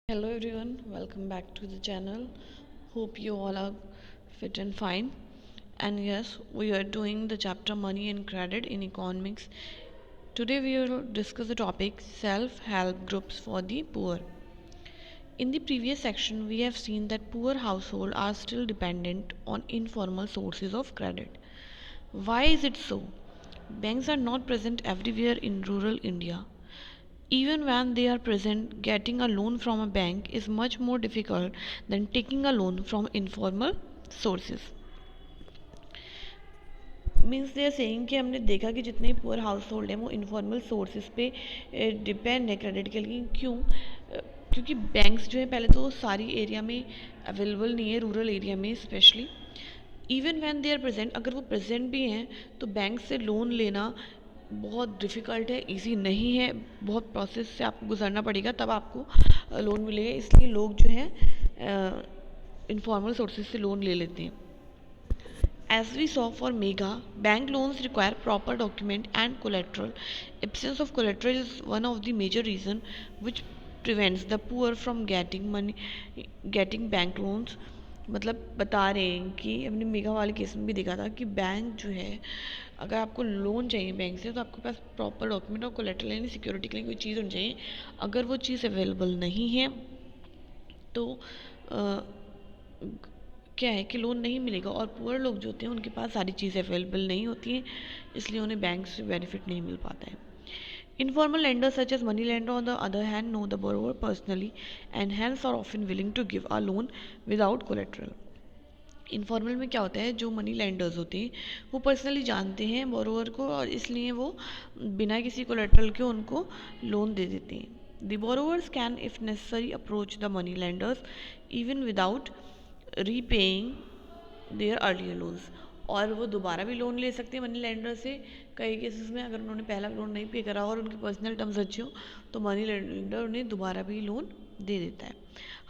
Hello everyone, welcome back to the channel. Hope you all are fit and fine. And yes, we are doing the chapter Money and Credit in Economics. Today we will discuss the topic self help groups for the poor. In the previous section, we have seen that poor households are still dependent on informal sources of credit. Why is it so? Banks are not present everywhere in rural India. Even when they are present, getting a loan from a bank is much more difficult than taking a loan from informal sources. Means they are saying कि हमने देखा कि जितने poor house hold हैं वो informal sources पे depend है credit के लिए। क्यों? क्योंकि बैंक्स जो है पहले तो सारी एरिया में अवेलेबल नहीं है, रूरल एरिया में specially. Even when they are present, अगर वो प्रेजेंट भी हैं तो बैंक से लोन लेना बहुत डिफ़िकल्ट है, इजी नहीं है, बहुत प्रोसेस से आपको गुजरना पड़ेगा तब आपको लोन मिलेगा। इसलिए लोग जो है इनफॉर्मल सोर्सेज से लोन ले लेते हैं। As we saw for Mega, bank loans require proper document and collateral. Absence of collateral is one of the major reasons which prevents the poor from getting bank loans. मतलब बता रहे हैं कि हमने मेगा वाले केस में भी देखा था कि बैंक जो है, अगर आपको लोन चाहिए बैंक से तो आपके पास प्रॉपर डॉक्यूमेंट और कोलेट्रल यानी सिक्योरिटी के लिए कोई चीज़ होनी चाहिए। अगर वो चीज़ अवेलेबल नहीं है तो क्या है कि लोन नहीं मिलेगा, और पुअर लोग जो होते हैं उनके पास सारी चीज़ें अवेलेबल नहीं होती हैं, इसलिए उन्हें बैंक से बेनिफिट नहीं मिल पाता है। Informal lenders such as money lender on the other hand know the borrower personally and hence are often willing to give a loan without collateral. Informal में क्या होता है, जो मनी लैंडर्स होते हैं वो पर्सनली जानते हैं बोरोवर को और इसलिए वो बिना किसी कोलेट्रल के उनको लोन दे देते हैं। The borrowers can if necessary approach the money lenders even without repaying their earlier loans, और वो दोबारा भी लोन ले सकते हैं मनी लैंडर से। कई केसेस में अगर उन्होंने पहला लोन नहीं पे करा और उनके पर्सनल टर्म्स अच्छे हो तो मनी लैंडर उन्हें दोबारा भी लोन दे देता है।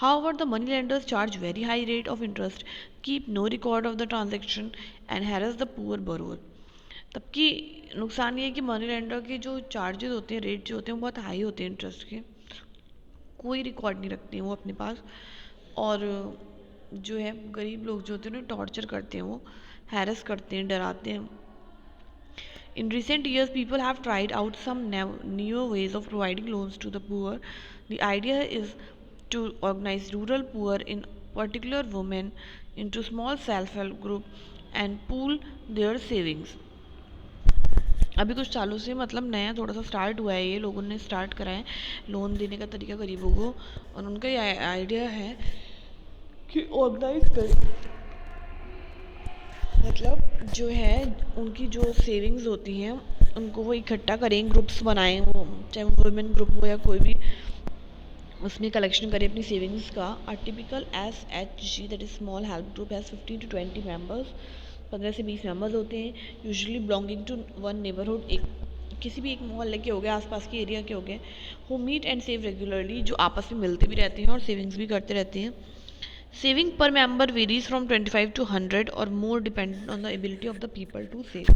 However, the money lenders charge very high rate of interest, keep no record of the transaction and harass the poor borrower. तब की नुकसान ये है कि मनी लेंडर के जो चार्जेस होते हैं, रेट जो होते हैं वो बहुत हाई होते हैं इंटरेस्ट के, कोई रिकॉर्ड नहीं रखते हैं वो अपने पास, और जो है गरीब लोग जो होते हैं उन्हें टॉर्चर करते हैं, वो हैरेस करते हैं, डराते हैं। In recent years, people have tried out some newer ways of providing loans to the poor. The idea is to organize rural poor, in particular women, into small self-help group and pool their savings. अभी कुछ सालों से मतलब नया थोड़ा सा start हुआ है, ये लोगों ने स्टार्ट करा है लोन देने का तरीका गरीबों को, और उनका ये आइडिया है कि ऑर्गेनाइज करें, मतलब जो है उनकी जो सेविंग्स होती हैं उनको वो इकट्ठा करें, ग्रुप्स बनाएं, वो चाहे वो वुमेन ग्रुप हो या कोई भी, उसमें कलेक्शन करें अपनी सेविंग्स का। A typical SHG that is small help group has 15 to 20 members, 15 से 20 मेंबर्स होते हैं, usually belonging to one neighbourhood, एक किसी भी एक मोहल्ले के हो गए, आसपास के एरिया के हो गए, who meet and save regularly, जो आपस में मिलते भी रहते हैं और सेविंग्स भी करते रहते हैं। Saving per member varies from 25 to 100 or more depending on the ability of the people to save.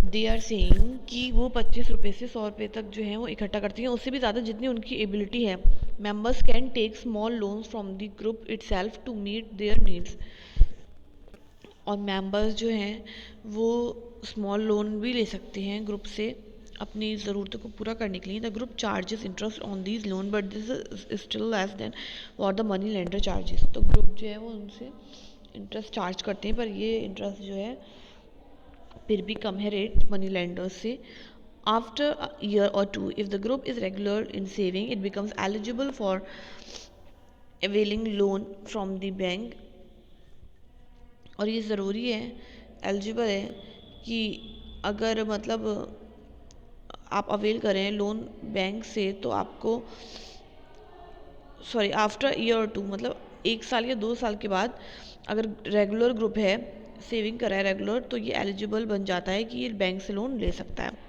They are saying कि वो 25 रुपये से 100 रुपये तक जो है वो इकट्ठा करती हैं, उससे भी ज़्यादा जितनी उनकी एबिलिटी है। Members can take small loans from the group itself to meet their needs, और मेंबर्स जो हैं वो स्मॉल लोन भी ले सकते हैं ग्रुप से अपनी ज़रूरतों को पूरा करने के लिए। The group charges interest on these loan but this is still less than what the money lender charges. तो ग्रुप जो है वो उनसे इंटरेस्ट चार्ज करते हैं, पर ये इंटरेस्ट जो है फिर भी कम है रेट मनी लेंडर्स से। आफ्टर अ ईयर और two, if the group is regular in saving, it becomes eligible for availing loan from the bank, और ये ज़रूरी है, एलिजिबल है कि अगर मतलब आप अवेल करें लोन बैंक से तो आपको, सॉरी, आफ्टर ईयर और टू मतलब 1 साल या 2 साल के बाद अगर रेगुलर ग्रुप है, सेविंग करा है रेगुलर, तो ये एलिजिबल बन जाता है कि ये बैंक से लोन ले सकता है।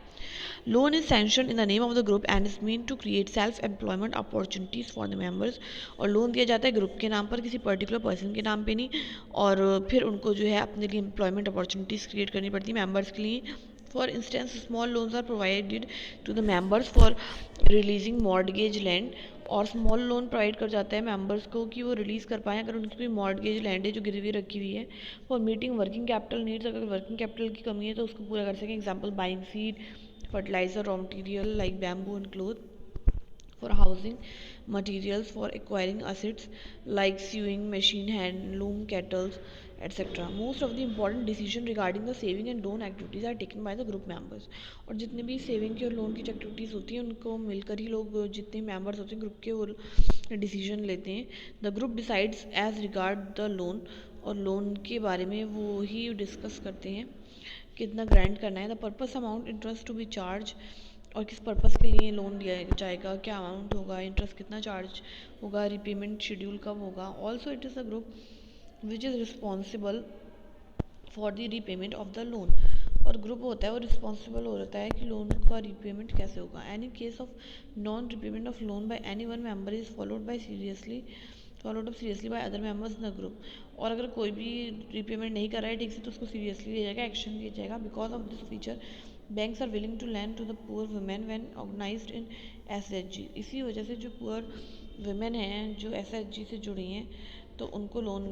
Loan is sanction in the name of the group and is mean to create self employment opportunities for the members, और लोन दिया जाता है ग्रुप के नाम पर, किसी पर्टिकुलर पर्सन के नाम पे नहीं, और फिर उनको जो है अपने लिए एम्प्लॉयमेंट अपॉर्चुनिटीज़ क्रिएट करनी पड़ती है मेंबर्स के लिए, For instance, small loans are provided to the members for releasing mortgage land, और स्मॉल लोन प्रोवाइड कर जाता है मेंबर्स को कि वो रिलीज़ कर पाएँ अगर उनकी कोई मॉर्गेज लैंड है जो गिरवी रखी हुई है। For meeting working capital needs, अगर वर्किंग कैपिटल की कमी है तो उसको पूरा कर सकें। Example buying seed, fertiliser, raw material like bamboo and cloth. For housing materials, for acquiring assets like sewing machine, handloom, kettles, etc. Most of the important decision regarding the saving and loan activities are taken by the group members. और जितने भी saving की और loan की activities होती हैं उनको मिलकर ही लोग जितने मेंबर्स होते हैं ग्रुप के वो डिसीजन लेते हैं। The group decides as regard the loan, और लोन के बारे में वो ही डिस्कस करते हैं कितना ग्रांट करना है। The purpose, amount, interest to be charge, और किस पर्पस के लिए लोन दिया जाएगा, क्या अमाउंट होगा, इंटरेस्ट कितना चार्ज होगा, रिपेमेंट शेड्यूल कब होगा। Also it is a group which is responsible for the repayment of the loan, और ग्रुप होता है वो रिस्पॉन्सिबल हो जाता है कि लोन का रीपेमेंट कैसे होगा। Any case of non repayment of loan by any one member is followed up seriously by other members in the group. और अगर कोई भी रीपेमेंट नहीं कर रहा है ठीक से तो उसको सीरियसली लिया जाएगा, एक्शन लिया जाएगा। Because of this feature banks are willing to lend to the poor women when organised in SHG. इसी वजह से जो पुअर वुमेन हैं जो एसएचजी से जुड़ी हैं तो उनको लोन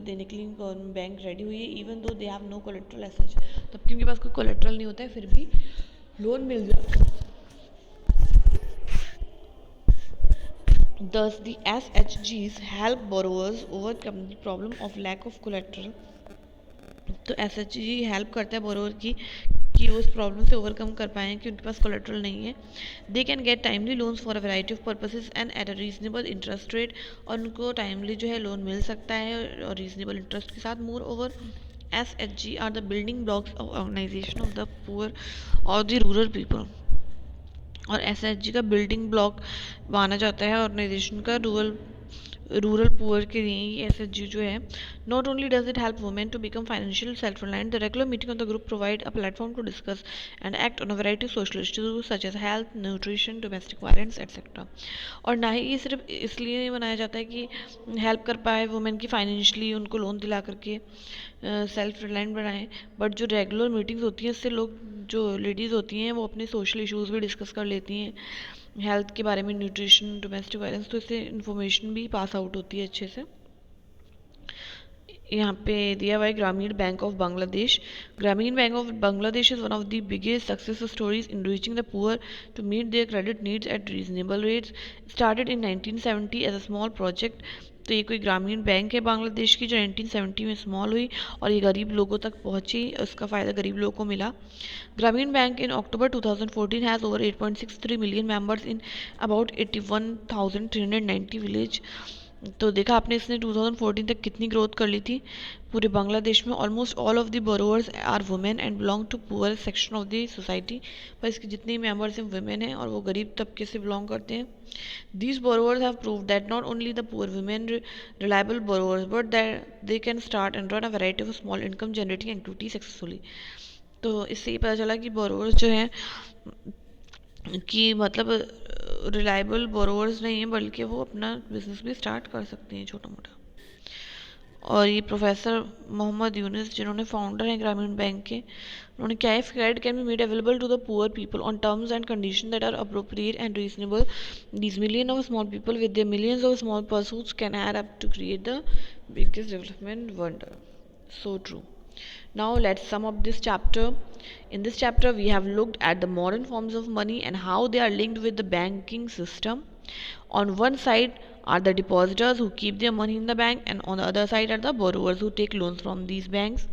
देने के लिए बैंक रेडी हुई है, even though they have no collateral as such. तब कि उनके पास कोई कोलेट्रल नहीं होता है फिर भी लोन मिल जाता है। Thus, the SHGs help borrowers overcome the problem of lack of collateral. तो SHG हेल्प करता है बोरोवर की कि वो उस प्रॉब्लम से ओवरकम कर पाएँ कि उनके पास कोलेट्रल नहीं है। They can get timely loans for a variety of purposes and at a reasonable interest rate, और उनको टाइमली जो है लोन मिल सकता है और रीजनेबल इंटरेस्ट के साथ। Moreover SHG are the building blocks of organisation of the poor और द रूरल पीपल। और SHG का बिल्डिंग ब्लॉक माना जाता है ऑर्गेनाइजेशन का रूरल पुअर के लिए ये SHG जो है। Not only does it help women to become financial self reliant, the regular meeting of the group provide a platform to discuss and act on a variety of social issues such as health, nutrition, domestic violence etcetera. और ना ही ये सिर्फ इसलिए बनाया जाता है कि help कर पाए वुमेन की फाइनेंशियली, उनको लोन दिला करके सेल्फ रिलायंट बनाएं, बट जो रेगुलर मीटिंग्स होती हैं इससे लोग जो लेडीज़ होती हैं वो अपने सोशल इश्यूज़ भी डिस्कस कर लेती हैं, हेल्थ के बारे में, न्यूट्रिशन, डोमेस्टिक वायलेंस, तो इससे इन्फॉर्मेशन भी पास आउट होती है अच्छे से। यहाँ पे दिया हुआ है ग्रामीण bank of Bangladesh. Grameen bank of Bangladesh is one of the biggest success stories in reaching the poor to meet their credit needs at reasonable rates. Started in 1970 as a small project. तो ये कोई ग्रामीण बैंक है बांग्लादेश की जो 1970 में स्मॉल हुई और ये गरीब लोगों तक पहुंची, उसका फ़ायदा गरीब लोगों को मिला। ग्रामीण bank in October 2014 has over 8.63 million members in about 81,390 village. तो देखा आपने इसने 2014 तक कितनी ग्रोथ कर ली थी पूरे बांग्लादेश में। Almost all of the borrowers are women and belong to poor section of the society. पर इसके जितने मेंबर्स हैं वुमेन हैं और वो गरीब तबके से बिलोंग करते हैं। These borrowers have proved that not only the poor women reliable borrowers but that they can start and run a variety of small income generating activity successfully. तो इससे ये पता चला कि बोरोवर्स जो हैं कि मतलब रिलायबल बोरोवर्स नहीं है बल्कि वो अपना बिजनेस भी स्टार्ट कर सकते हैं छोटा मोटा। और ये प्रोफेसर मोहम्मद यूनुस जिन्होंने फाउंडर हैं ग्रामीण बैंक के, उन्होंने क्या है, credit can be made available to the poor people on terms and condition that are appropriate and reasonable. These million of small people with their millions of small pursuits can add up to create the biggest development wonder. So true. Now let's sum up this chapter. In this chapter, we have looked at the modern forms of money and how they are linked with the banking system. On one side are the depositors who keep their money in the bank, and on the other side are the borrowers who take loans from these banks.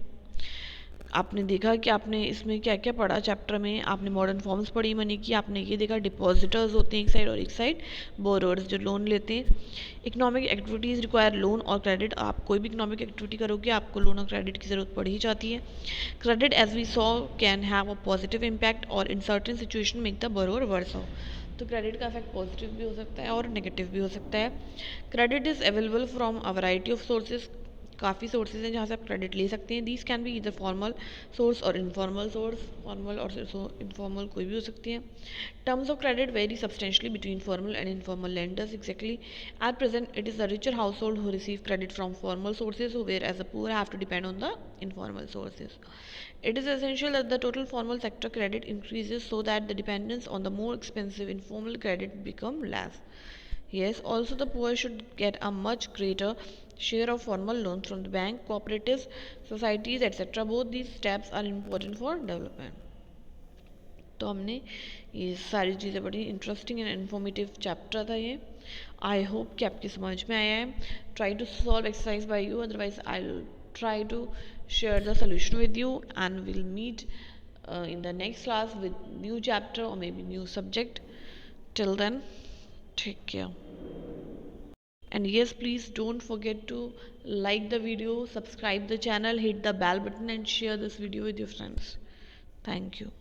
आपने देखा कि आपने इसमें क्या क्या पढ़ा chapter में, आपने मॉडर्न फॉर्म्स पढ़ी मनी की, आपने ये देखा डिपॉजिटर्स होते हैं एक साइड और एक साइड बोरोवर्स जो लोन लेते हैं। इकोनॉमिक एक्टिविटीज़ रिक्वायर लोन और क्रेडिट। आप कोई भी इकोनॉमिक एक्टिविटी करोगे आपको लोन और क्रेडिट की ज़रूरत पड़ ही जाती है। Credit as we saw can have a positive impact और in certain situation make the borrower worse off. तो क्रेडिट का इफेक्ट पॉजिटिव भी हो सकता है और नेगेटिव भी हो सकता है। Credit is available from a variety of sources. काफ़ी सोर्सेज हैं जहाँ से आप क्रेडिट ले सकते हैं. दीज कैन बी इधर फॉर्मल सोर्स और इनफॉर्मल सोर्स. फॉर्मल और इनफॉर्मल कोई भी हो सकती है. Terms of credit vary substantially between formal and informal lenders. Exactly. At present, it is the richer household who receive credit from formal sources, whereas the poor have to depend on the informal sources. It is essential that the total formal sector credit increases so that the dependence on the more expensive informal credit become less. Yes, also the poor should get a much greater share of formal loans from the bank, cooperatives, societies, etc. Both these steps are important for development. तो हमने ये सारी चीज़ें बड़ी interesting and informative chapter था ये. I hope कि आपकी समझ में आया है. Try to solve exercise by you, otherwise I will try to share the solution with you, and we'll meet in the next class with new chapter or maybe new subject. Till then, take care. And yes, please don't forget to like the video, subscribe the channel, hit the bell button, and share this video with your friends. Thank you.